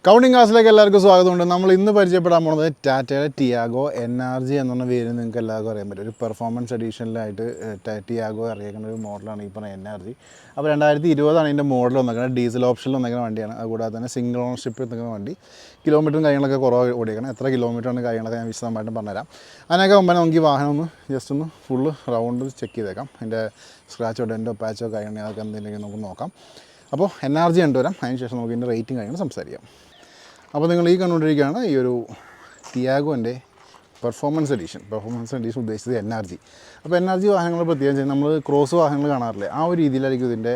Counting ക്ലാസ്സിലേക്ക് എല്ലാവർക്കും സ്വാഗതമുണ്ട്. നമ്മൾ ഇന്ന് പരിചയപ്പെടാൻ പോകുന്നത് ടാറ്റയുടെ ടിയാഗോ NRG എന്നുള്ള പേര് നിങ്ങൾക്ക് എല്ലാവർക്കും അറിയാൻ പറ്റും. ഒരു പെർഫോമൻസ് എഡീഷനിലായിട്ട് ടിയാഗോ ഇറങ്ങിയിരിക്കുന്ന ഒരു മോഡലാണ് ഈ പറഞ്ഞ NRG. അപ്പോൾ 2020 ഇതിൻ്റെ മോഡൽ വന്നിരിക്കുന്നത്. ഡീസൽ ഓപ്ഷനിൽ വന്നിരിക്കുന്ന വണ്ടിയാണ്. അതുകൂടാതെ തന്നെ സിംഗിൾ ഓണർഷിപ്പിൽ നിൽക്കുന്ന വണ്ടി. കിലോമീറ്ററും കാര്യങ്ങളൊക്കെ കുറവ് ഓടിക്കണം. എത്ര കിലോമീറ്ററാണ് കാര്യങ്ങളൊക്കെ ഞാൻ വിശദമായിട്ടും പറഞ്ഞുതരാം. അതിനൊക്കെ മുമ്പേ നമുക്ക് ഈ വാഹനം ഒന്ന് ഫുള്ള് റൗണ്ട് ചെക്ക് ചെയ്തേക്കാം. അതിൻ്റെ സ്ക്രാച്ചോ ഡെൻറ്റോ പാച്ചോ കാര്യങ്ങൾ അതൊക്കെ എന്തെങ്കിലും നമുക്ക് നോക്കാം. അപ്പോൾ NRG കണ്ടുവരാം. അതിന് ശേഷം നമുക്ക് ഇതിൻ്റെ റേറ്റിംഗ് കാര്യങ്ങൾ സംസാരിക്കാം. അപ്പോൾ നിങ്ങൾ ഈ കണ്ടുകൊണ്ടിരിക്കുകയാണ് ഈ ഒരു ടിയാഗോൻ്റെ പെർഫോമൻസ് എഡീഷൻ ഉദ്ദേശിച്ചത് NRG. അപ്പോൾ NRG വാഹനങ്ങൾ പ്രത്യേകിച്ച് നമ്മൾ ക്രോസ് വാഹനങ്ങൾ കാണാറില്ലേ, ആ ഒരു രീതിയിലായിരിക്കും ഇതിൻ്റെ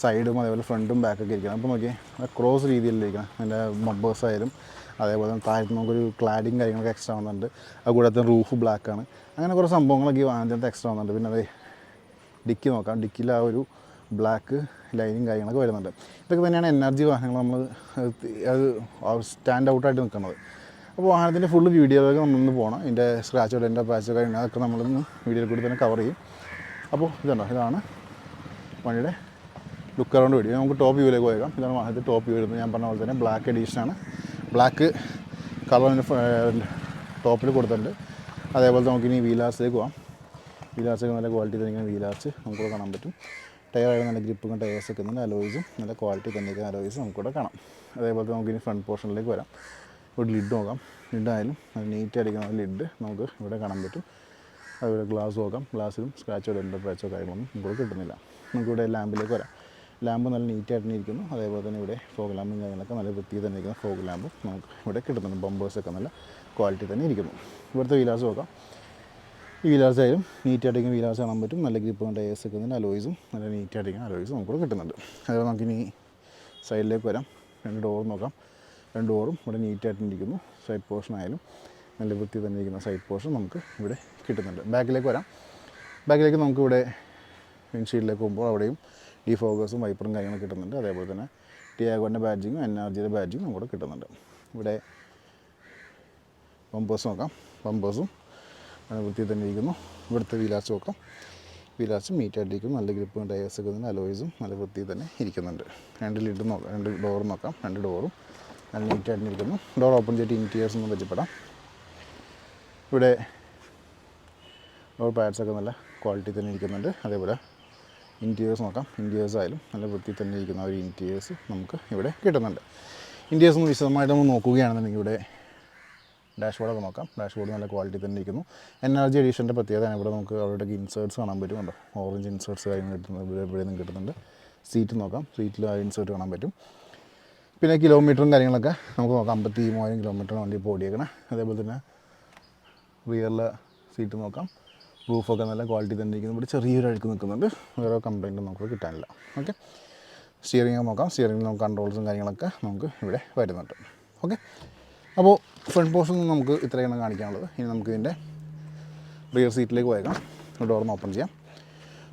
സൈഡും അതേപോലെ ഫ്രണ്ടും ബാക്കൊക്കെ ഇരിക്കണം. അപ്പോൾ നോക്കിയാൽ ക്രോസ് രീതിയിലിരിക്കണം. അതിൻ്റെ ബമ്പേഴ്സ് ആയാലും അതേപോലെ തന്നെ താഴത്ത് നമുക്കൊരു ക്ലാഡിങ് കാര്യങ്ങളൊക്കെ എക്സ്ട്രാ വന്നിട്ടുണ്ട്. അതുകൂടാതെ റൂഫ് ബ്ലാക്കാണ്. അങ്ങനെ കുറേ സംഭവങ്ങളൊക്കെ ഈ വാഹനത്തിനകത്ത് എക്സ്ട്രാ വന്നിട്ടുണ്ട്. പിന്നെ അത് ഡിക്കി നോക്കാം. ഡിക്കിയിൽ ആ ഒരു ബ്ലാക്ക് ലൈനിങ് കാര്യങ്ങളൊക്കെ വരുന്നുണ്ട്. ഇതൊക്കെ തന്നെയാണ് NRG വാഹനങ്ങൾ നമ്മൾ അത് സ്റ്റാൻഡ് ഔട്ടായിട്ട് നിൽക്കുന്നത്. അപ്പോൾ വാഹനത്തിൻ്റെ ഫുള്ള് വീഡിയോയിലൊക്കെ നമ്മളൊന്ന് പോകണം. ഇതിൻ്റെ സ്ക്രാച്ചോ ഡെൻറ്റോ പാച്ചോ കാര്യങ്ങൾ അതൊക്കെ നമ്മളൊന്ന് വീഡിയോയിൽ കൂടി തന്നെ കവർ ചെയ്യും. അപ്പോൾ ഇതാണ് വണ്ടിയുടെ ലുക്ക് അറൗണ്ട് വീഡിയോ. നമുക്ക് ടോപ്പ് വ്യൂവിലേക്ക് പോയേക്കാം. ഇതാണ് വാഹനത്തിൽ ടോപ്പ് വ്യൂ വരുന്നത്. ഞാൻ പറഞ്ഞ പോലെ തന്നെ ബ്ലാക്ക് എഡീഷനാണ്. ബ്ലാക്ക് കളറിൻ്റെ ടോപ്പിൽ കൊടുത്തിട്ടുണ്ട്. അതേപോലെ നമുക്കിനി വീലാർസിലേക്ക് പോകാം. വീലാർസൊക്കെ നല്ല ക്വാളിറ്റി തന്നെ വീലാർച്ച് നമുക്കിവിടെ കാണാൻ പറ്റും. ടയറായാലും നല്ല ഗ്രിപ്പും ടയേഴ്സൊക്കെ ഉണ്ട്. അലോയ്സും നല്ല ക്വാളിറ്റി തന്നെയൊക്കെ അലോയ്സും നമുക്കിവിടെ കാണാം. അതേപോലെ നമുക്കിനി ഫ്രണ്ട് പോർഷനിലേക്ക് വരാം. ഇവിടെ ലിഡ് നോക്കാം. ലിഡായാലും നല്ല നീറ്റ് അടിക്കുന്ന ലിഡ് നമുക്ക് ഇവിടെ കാണാൻ പറ്റും. അതുപോലെ ഗ്ലാസ് നോക്കാം. ഗ്ലാസ്സിലും സ്ക്രാച്ചോ ഡെൻറ്റോ പാച്ചോ കാര്യങ്ങളൊന്നും നമുക്കിവിടെ കിട്ടുന്നില്ല. നമുക്കിവിടെ ലാമ്പിലേക്ക് വരാം. ലാമ്പ് നല്ല നീറ്റായിട്ട് ഇരിക്കുന്നു. അതേപോലെ തന്നെ ഇവിടെ ഫോഗ് ലാമ്പും കാര്യങ്ങളൊക്കെ നല്ല വൃത്തിയിൽ തന്നെ ഇരിക്കുന്ന ഫോഗ് ലാമ്പും നമുക്ക് ഇവിടെ കിട്ടുന്നുണ്ട്. ബമ്പേഴ്സൊക്കെ നല്ല ക്വാളിറ്റി തന്നെ ഇരിക്കുന്നു. ഇവിടുത്തെ വീലാർസ് നോക്കാം. ഈ വീലാർസ് ആയാലും നീറ്റായിട്ടിരിക്കുന്ന വീലാർസ് കാണാൻ പറ്റും. നല്ല ഗ്രിപ്പും ടയേഴ്സൊക്കെ ഉണ്ട്. അലോയ്സും നല്ല നീറ്റായിട്ടിരിക്കുന്ന അലോയ്സും നമുക്കിവിടെ കിട്ടുന്നുണ്ട്. അതുപോലെ നമുക്കിനി സൈഡിലേക്ക് വരാം. രണ്ട് ഡോർ നോക്കാം. രണ്ട് ഡോറും ഇവിടെ നീറ്റായിട്ടിരിക്കുന്നു. സൈഡ് പോർഷൻ ആയാലും നല്ല വൃത്തി തന്നെ ഇരിക്കുന്ന സൈഡ് പോർഷൻ നമുക്ക് ഇവിടെ കിട്ടുന്നുണ്ട്. ബാക്കിലേക്ക് വരാം. ബാക്കിലേക്ക് നമുക്കിവിടെ വിൻഷീൽഡിലേക്ക് പോകുമ്പോൾ അവിടെയും ഡിഫോഗേഴ്സും വൈപ്പറും കാര്യങ്ങളൊക്കെ കിട്ടുന്നുണ്ട്. അതേപോലെ തന്നെ ടിയാഗോൻ്റെ ബാഡ്ജിങ്ങും NRGയുടെ ബാഡ്ജിങ്ങും നമുക്ക് കിട്ടുന്നുണ്ട്. ഇവിടെ ബമ്പേഴ്സ് നോക്കാം. ബമ്പേഴ്സും വൃത്തി തന്നെ ഇരിക്കുന്നു. ഇവിടുത്തെ വീലാർച്ച് നോക്കാം. വീലാർച്ചും നീറ്റായിട്ടിരിക്കുന്നു. നല്ല ഗ്രിപ്പും ടയേഴ്സൊക്കെ തന്നെ അലോയ്സും നല്ല വൃത്തി തന്നെ ഇരിക്കുന്നുണ്ട്. രണ്ട് ലിഡ് നോക്കാം. രണ്ട് ഡോറും നോക്കാം. രണ്ട് ഡോറും നല്ല നീറ്റായിട്ടിരിക്കുന്നു. ഡോർ ഓപ്പൺ ചെയ്തിട്ട് ഇൻറ്റീരിയേഴ്സ് ഒന്ന് പരിചയപ്പെടാം. ഇവിടെ ഡോർ പാഡ്സൊക്കെ നല്ല ക്വാളിറ്റി തന്നെ ഇരിക്കുന്നുണ്ട്. അതേപോലെ ഇൻറ്റീരിയേഴ്സ് നോക്കാം. ഇൻറ്റീരിയേഴ്സ് ആയാലും നല്ല വൃത്തി തന്നെ ഇരിക്കുന്ന ഒരു ഇൻറ്റീരിയേഴ്സ് നമുക്ക് ഇവിടെ കിട്ടുന്നുണ്ട്. ഇൻറ്റീരിയേഴ്സ് ഒന്ന് വിശദമായിട്ട് നമ്മൾ നോക്കുകയാണെന്നുണ്ടെങ്കിൽ ഇവിടെ ഡാഷ്ബോർഡൊക്കെ നോക്കാം. ഡാഷ്ബോർഡ് നല്ല ക്വാളിറ്റി തന്നെ ഇരിക്കുന്നു. NRG എഡീഷൻ്റെ പ്രത്യേകതയാണ് ഇവിടെ നമുക്ക് അവരുടെ ഇൻസേർട്സ് കാണാൻ പറ്റും. ഓറഞ്ച് ഇൻസേർട്സ് കാര്യങ്ങൾ കിട്ടുന്നത് ഇവിടെ നിന്ന് കിട്ടുന്നുണ്ട്. സീറ്റ് നോക്കാം. സീറ്റിൽ ആ ഇൻസേർട്ട് കാണാൻ പറ്റും. പിന്നെ കിലോമീറ്ററും കാര്യങ്ങളൊക്കെ നമുക്ക് നോക്കാം. 53,000 കിലോമീറ്റർ വണ്ടി ഇപ്പോൾ ഓടിയേക്കണം. അതേപോലെ തന്നെ റിയറിലെ സീറ്റ് നോക്കാം. റൂഫൊക്കെ നല്ല ക്വാളിറ്റി തന്നെ ഇരിക്കുന്നു. ഇവിടെ ചെറിയൊരു അഴുക്ക് നിൽക്കുന്നുണ്ട്. വേറെ കംപ്ലയിൻറ്റും നമുക്ക് കിട്ടാനില്ല. ഓക്കെ, സ്റ്റിയറിംഗ് നോക്കാം. സ്റ്റിയറിംഗിൽ നമുക്ക് കൺട്രോൾസും കാര്യങ്ങളൊക്കെ നമുക്ക് ഇവിടെ വരുന്നുണ്ട്. ഓക്കെ, അപ്പോൾ ഫ്രണ്ട് പോർഷൻ നമുക്ക് ഇത്രയാണ് കാണിക്കാനുള്ളത്. ഇനി നമുക്ക് ഇതിൻ്റെ റിയർ സീറ്റിലേക്ക് പോയേക്കാം. ഡോറിന് ഓപ്പൺ ചെയ്യാം.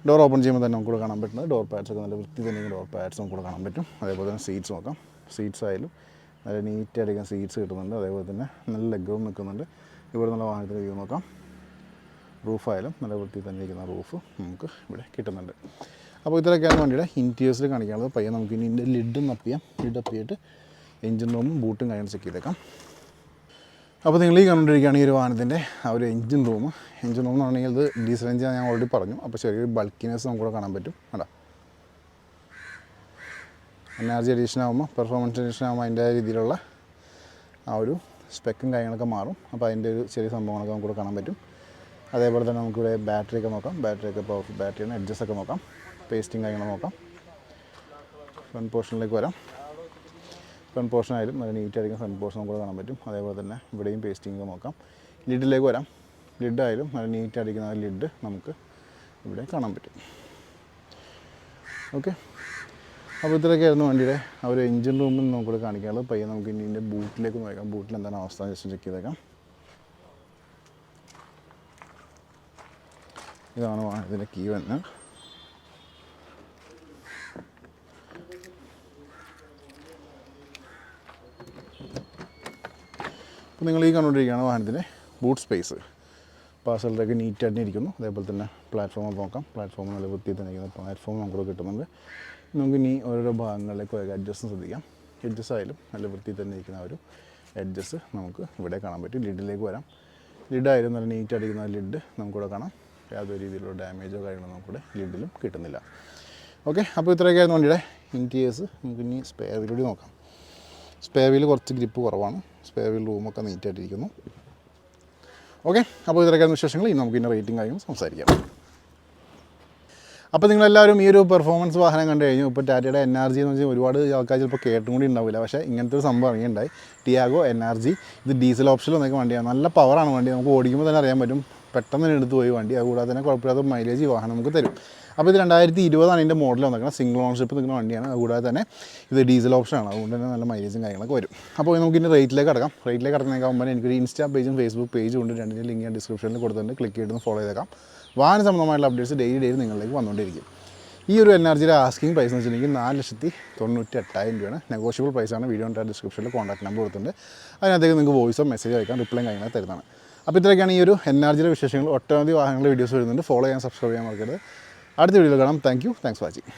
ഡോർ ഓപ്പൺ ചെയ്യുമ്പോൾ തന്നെ നമുക്കിവിടെ കാണാൻ പറ്റുന്നത് ഡോർ പാഡ്സൊക്കെ നല്ല വൃത്തി തന്നെ ഡോർ പാഡ്സ് നമുക്കിവിടെ കാണാൻ പറ്റും. അതേപോലെ തന്നെ സീറ്റ്സ് നോക്കാം. സീറ്റ്സ് ആയാലും നല്ല നീറ്റായിരിക്കും സീറ്റ്സ് കിട്ടുന്നുണ്ട്. അതേപോലെ തന്നെ നല്ല ലെഗും നിൽക്കുന്നുണ്ട്. ഇവിടെ നല്ല വാഹനത്തിൻ്റെ വ്യൂ നോക്കാം. റൂഫായാലും നല്ല വൃത്തി തന്നെ ഇരിക്കുന്ന റൂഫ് നമുക്ക് ഇവിടെ കിട്ടുന്നുണ്ട്. അപ്പോൾ ഇത്രയൊക്കെയാണ് വണ്ടിയുടെ ഇൻറ്റീരിയേഴ്സിൽ കാണിക്കാനുള്ളത്. പയ്യെ നമുക്ക് ഇനി ഇതിൻ്റെ ലിഡും ലിഡ് അപ്പിയിട്ട് എഞ്ചിൻ റൂമും ബൂട്ടും കാര്യങ്ങൾ ചെക്ക് ചെയ്തേക്കാം. അപ്പോൾ നിങ്ങൾ ഈ കണ്ടുകൊണ്ടിരിക്കുകയാണ് ഈ ഒരു വാഹനത്തിൻ്റെ ആ ഒരു എഞ്ചിൻ റൂം എന്ന് പറഞ്ഞാൽ ഇത് ഡീസൽ എഞ്ചിൻ ഞാൻ ഓൾറെഡി പറഞ്ഞു. അപ്പോൾ ചെറിയൊരു ബൾക്കിനെസ് നമുക്കിവിടെ കാണാൻ പറ്റും. കേട്ടോ, NRG എഡീഷൻ ആകുമ്പോൾ പെർഫോമൻസ് എഡീഷൻ ആകുമ്പോൾ അതിൻ്റെ രീതിയിലുള്ള ആ ഒരു സ്പെക്കും കാര്യങ്ങളൊക്കെ മാറും. അപ്പോൾ അതിൻ്റെ ഒരു ചെറിയ സംഭവങ്ങളൊക്കെ നമുക്കിവിടെ കാണാൻ പറ്റും. അതേപോലെ തന്നെ നമുക്കിവിടെ ബാറ്ററിയൊക്കെ നോക്കാം. ബാറ്ററിയൊക്കെ പവർഫുൾ ബാറ്ററിയാണ്. എഡ്ജസൊക്കെ നോക്കാം. പേസ്റ്റിങ് കാര്യങ്ങൾ നോക്കാം. ഫ്രണ്ട് പോർഷനിലേക്ക് വരാം. ഫ്രണ്ട് പോർഷൻ ആയാലും നല്ല നീറ്റായിരിക്കും. ഫ്രണ്ട് പോർഷൻ നമുക്ക് കാണാൻ പറ്റും. അതേപോലെ തന്നെ ഇവിടെയും പേസ്റ്റിംഗ് നോക്കാം. ലിഡിലേക്ക് വരാം. ലിഡായാലും നല്ല നീറ്റായിരിക്കുന്ന ആ ലിഡ് നമുക്ക് ഇവിടെ കാണാൻ പറ്റും. ഓക്കെ, അപ്പോൾ ഇത്രയൊക്കെയായിരുന്നു വണ്ടിയുടെ ആ ഒരു എഞ്ചിൻ റൂമിൽ നമുക്കിവിടെ കാണിക്കാനുള്ളത്. പയ്യെ നമുക്ക് ഇനി ഇതിൻ്റെ ബൂട്ടിലേക്ക് നോക്കാം. ബൂട്ടിൽ എന്താണ് അവസ്ഥ ജസ്റ്റ് ചെക്ക് ചെയ്തേക്കാം. ഇതാണ് ഇതിൻ്റെ കീ വരുന്നത്. അപ്പോൾ നിങ്ങൾ ഈ കണ്ടുകൊണ്ടിരിക്കുകയാണ് വാഹനത്തിൻ്റെ ബൂട്ട് സ്പേസ്. പാസലൊക്കെ നീറ്റായിട്ട് ഇരിക്കുന്നു. അതേപോലെ തന്നെ പ്ലാറ്റ്ഫോം നോക്കാം. പ്ലാറ്റ്ഫോം നല്ല വൃത്തി തന്നെ ഇരിക്കുന്ന പ്ലാറ്റ്ഫോം നമുക്ക് കിട്ടുന്നുണ്ട്. നമുക്ക് ഇനി ഓരോരോ ഭാഗങ്ങളിലേക്ക് അഡ്ജസ്റ്റ് ശ്രദ്ധിക്കാം. എഡ്ജസ് ആയാലും നല്ല വൃത്തിയിൽ തന്നെ ഇരിക്കുന്ന ഒരു എഡ്ജസ് നമുക്ക് ഇവിടെ കാണാൻ പറ്റും. ലിഡിലേക്ക് വരാം. ലിഡായാലും നല്ല നീറ്റ് അടിക്കുന്ന ലിഡ് നമുക്കിവിടെ കാണാം. യാതൊരു രീതിയിലുള്ള ഡാമേജോ കാര്യങ്ങളോ നമുക്കിവിടെ ലിഡിലും കിട്ടുന്നില്ല. ഓക്കെ, അപ്പോൾ ഇത്രയൊക്കെയായിരുന്നു വണ്ടിയുടെ ഇൻറ്റീരിയേഴ്സ്. നമുക്ക് ഇനി സ്പെയർ വീലൂടെ നോക്കാം. സ്പെയർ വീൽ കുറച്ച് ഗ്രിപ്പ് കുറവാണ്. സ്പെയർ വീൽ റൂമൊക്കെ നീറ്റായിട്ടിരിക്കുന്നു. ഓക്കെ, അപ്പോൾ ഇത്രയൊക്കെയായിരുന്നു വിശേഷങ്ങൾ. ഇനി നമുക്ക് ഇതിൻ്റെ റേറ്റിംഗ് കാര്യങ്ങൾ സംസാരിക്കാം. അപ്പോൾ നിങ്ങളെല്ലാവരും ഈ ഒരു പെർഫോമൻസ് വാഹനം കണ്ടു കഴിഞ്ഞു. ഇപ്പോൾ ടാറ്റയുടെ NRG എന്ന് വെച്ചാൽ ഒരുപാട് ആൾക്കാർ ചിലപ്പോൾ കേട്ടും കൂടി ഉണ്ടാവില്ല. പക്ഷേ ഇങ്ങനത്തെ ഒരു സംഭവം ഇറങ്ങിയിട്ടുണ്ടായി, ടിയാഗോ NRG. ഇത് ഡീസൽ ഓപ്ഷനിൽ വന്നേക്കുന്ന വണ്ടിയാണ്. നല്ല പവറാണ് വണ്ടി. നമുക്ക് ഓടിക്കുമ്പോൾ തന്നെ അറിയാൻ പറ്റും, പെട്ടെന്ന് തന്നെ എടുത്ത് പോയി വണ്ടി. അതുകൂടാതെ തന്നെ കുഴപ്പമില്ലാത്ത മൈലേജ് വാഹനം നമുക്ക് തരും. അപ്പോൾ ഇത് 2020 ഇതിൻ്റെ മോഡൽ വന്നിരിക്കുന്നത്. സിംഗിൾ ഓണർഷിപ്പ് നിൽക്കുന്ന വണ്ടിയാണ്. അതുകൂടാതെ തന്നെ ഇത് ഡീസൽ ഓപ്ഷനാണ്. അതുകൊണ്ട് തന്നെ നല്ല മൈലേജും കാര്യങ്ങളൊക്കെ വരും. അപ്പോൾ നമുക്ക് ഇതിൻ്റെ റേറ്റിലേക്ക് കടക്കാം. റേറ്റിലേക്ക് കടക്കുന്നേക്കാകുമ്പോൾ എനിക്കൊരു ഇൻസ്റ്റാ പേജും ഫേസ്ബുക്ക് പേജും ഉണ്ട്. രണ്ടിൻ്റെ ലിങ്ക് ഞാൻ ഡിസ്ക്രിപ്ഷനിൽ കൊടുത്തിട്ടുണ്ട്. ക്ലിക്ക് ചെയ്ത് ഫോളോ ചെയ്തേക്കാം. വാഹന സംബന്ധമായിട്ടുള്ള അപ്ഡേറ്റ്സ് ഡെയിലി നിങ്ങളിലേക്ക് വന്നുകൊണ്ടിരിക്കും. ഈ ഒരു NRGയുടെ ആസ്കിംഗ് പ്രൈസ് എന്ന് വെച്ചിട്ടുണ്ടെങ്കിൽ 4,98,000 രൂപയാണ്. നെഗോഷ്യബിൾ പ്രൈസാണ്. വീഡിയോ ഡിസ്ക്രിപ്ഷനിൽ കോൺടാക്ട് നമ്പർ കൊടുത്തിട്ടുണ്ട്. അതിനകത്തേക്ക് നിങ്ങൾക്ക് വോയിസോ മെസ്സേജ് അയക്കാം, റിപ്ലൈ കാര്യങ്ങളൊക്കെ തരുന്നതാണ്. അപ്പോൾ ഇത്രയൊക്കെയാണ് ഈ ഒരു NRGയുടെ വിശേഷങ്ങൾ. ഒട്ടനവധി വാഹനങ്ങളുടെ വീഡിയോസ് വരുന്നുണ്ട്. ഫോളോ ചെയ്യാൻ, സബ്സ്ക്രൈബ് ചെയ്യാൻ മറക്കരുത്. അടുത്ത വീഡിയോയിൽ കാണാം. Thanks for watching.